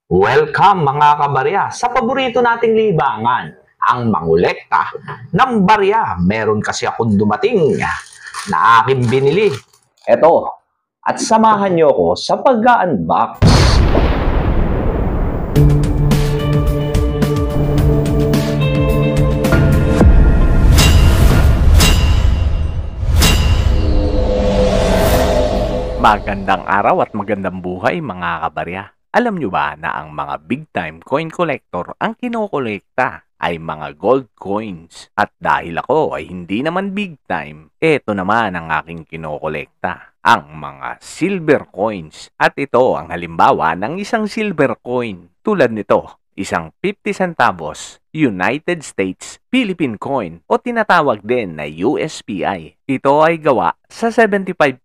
Welcome mga kabarya sa paborito nating libangan, ang mangolekta ng barya. Meron kasi akong dumating na aking binili. Eto, at samahan niyo ako sa pag-unbox. Magandang araw at magandang buhay mga kabarya. Alam nyo ba na ang mga big time coin collector ang kinokolekta ay mga gold coins? At dahil ako ay hindi naman big time, eto naman ang aking kinokolekta, ang mga silver coins. At ito ang halimbawa ng isang silver coin. Tulad nito, isang 50 centavos United States Philippine coin o tinatawag din na USPI. Ito ay gawa sa 75%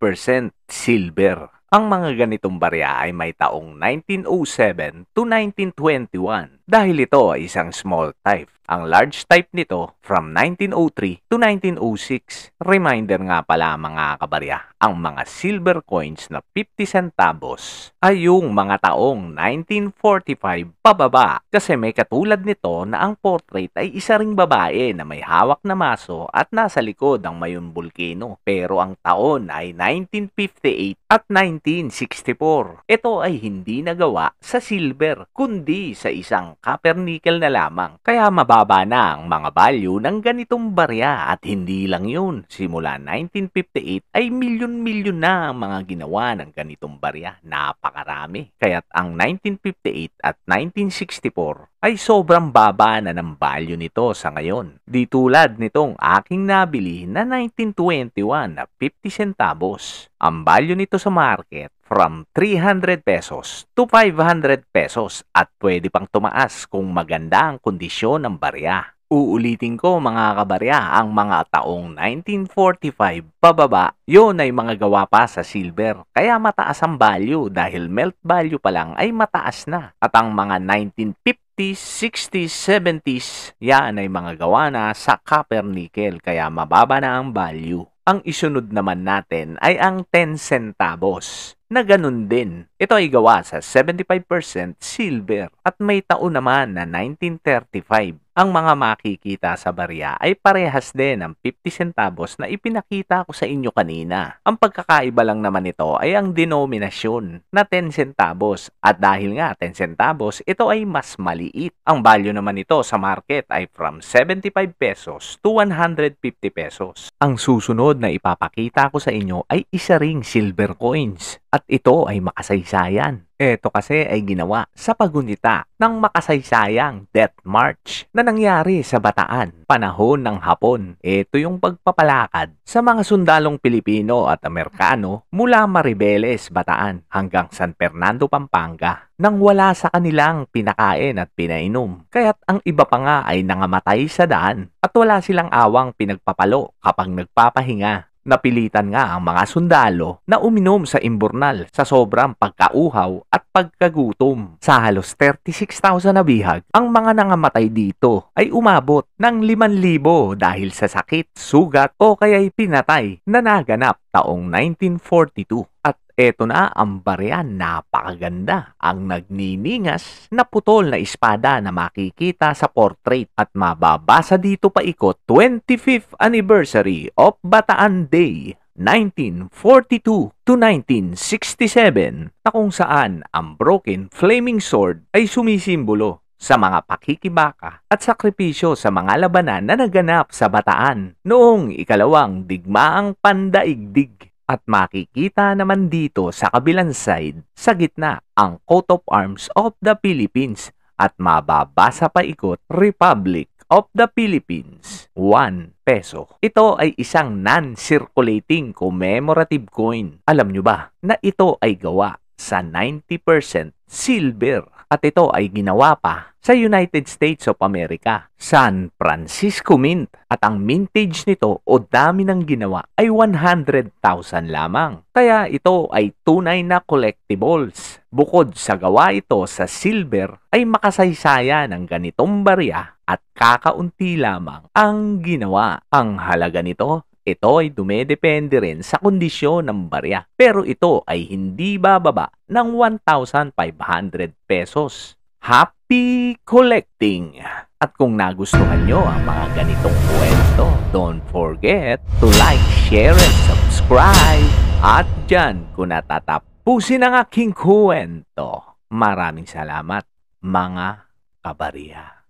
silver. Ang mga ganitong barya ay may taong 1907 to 1921 dahil ito ay isang small type. Ang large type nito from 1903 to 1906. Reminder nga pala mga kabarya, ang mga silver coins na 50 centavos ay yung mga taong 1945 pababa kasi may katulad nito na ang portrait ay isa ring babae na may hawak na maso at nasa likod ang mayon bulkino. Pero ang taon ay 1958 at 1964. Ito ay hindi nagawa sa silver kundi sa isang copper nickel na lamang. Kaya mababa na ang mga value ng ganitong barya at hindi lang yun. Simula 1958 ay milyon-milyon na ang mga ginawa ng ganitong barya. Napakarami. Kaya't ang 1958 at 1964 ay sobrang baba na ng value nito sa ngayon. Di tulad nitong aking nabili na 1921 na 50 centavos. Ang value nito sa market from 300 pesos to 500 pesos at pwede pang tumaas kung maganda ang kondisyon ng barya. Uulitin ko mga kabarya, ang mga taong 1945 pababa, yun ay mga gawa pa sa silver. Kaya mataas ang value dahil melt value pa lang ay mataas na. At ang mga 1950s, 60s, 70s, yan ay mga gawa na sa copper nickel kaya mababa na ang value. Ang isunod naman natin ay ang 10 centavos na ganun din. Ito ay gawa sa 75% silver at may taon naman na 1935. Ang mga makikita sa barya ay parehas din ng 50 centavos na ipinakita ko sa inyo kanina. Ang pagkakaiba lang naman ito ay ang denominasyon na 10 centavos at dahil nga 10 centavos, ito ay mas maliit. Ang value naman ito sa market ay from 75 pesos to 150 pesos. Ang susunod na ipapakita ko sa inyo ay isa ring silver coins at ito ay makasaysayan. Ito kasi ay ginawa sa pagunita ng makasaysayang Death March na nangyari sa Bataan, panahon ng Hapon. Ito yung pagpapalakad sa mga sundalong Pilipino at Amerikano mula Maribeles, Bataan hanggang San Fernando, Pampanga nang wala sa kanilang pinakain at pinainom. Kaya't ang iba pa nga ay nangamatay sa daan at wala silang awang pinagpapalo kapag nagpapahinga. Napilitan nga ang mga sundalo na uminom sa imburnal sa sobrang pagkauhaw at pagkagutom. Sa halos 36,000 na bihag, ang mga nangamatay dito ay umabot ng 5,000 dahil sa sakit, sugat o kaya'y pinatay na naganap taong 1942. At eto na ang barya, napakaganda. Ang nagniningas na putol na espada na makikita sa portrait at mababasa dito paikot 25th Anniversary of Bataan Day 1942 to 1967 na kung saan ang broken flaming sword ay sumisimbolo sa mga pakikibaka at sakripisyo sa mga labanan na naganap sa Bataan noong ikalawang digmaang pandaigdig. At makikita naman dito sa kabilang side, sa gitna, ang coat of arms of the Philippines at mababasa pa ikot Republic of the Philippines, 1 peso. Ito ay isang non-circulating commemorative coin. Alam nyo ba na ito ay gawa sa 90% silver at ito ay ginawa pa sa United States of America, San Francisco Mint. At ang mintage nito o dami ng ginawa ay 100,000 lamang. Kaya ito ay tunay na collectibles. Bukod sa gawa ito sa silver, ay makasaysaya ng ganitong barya at kakaunti lamang ang ginawa. Ang halaga nito Ito ay dumedepende rin sa kondisyon ng barya. Pero ito ay hindi bababa ng 1,500 pesos. Happy collecting! At kung nagustuhan nyo ang mga ganitong kwento, don't forget to like, share, and subscribe. At dyan, kung natatapusin ang aking kwento, maraming salamat mga kabarya.